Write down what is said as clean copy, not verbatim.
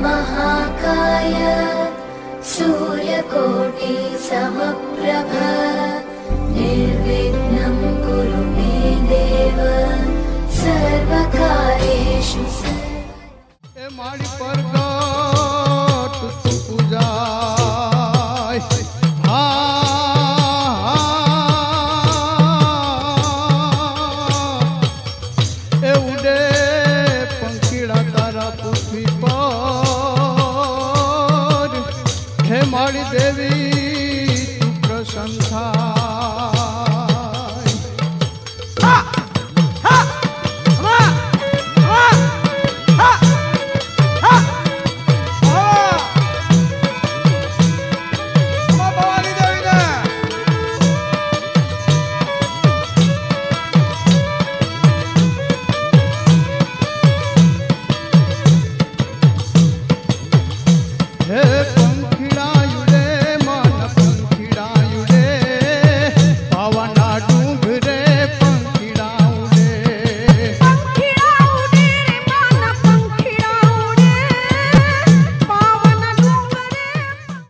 महाकाय सूर्यकोटि समप्रभ निर्विघ्नं कुरु मे देव सर्वकार्येषु मारी परगट तू पूजाय ए उडे पंखीड़ा तारा पृथ्वी पर हे मारी देवी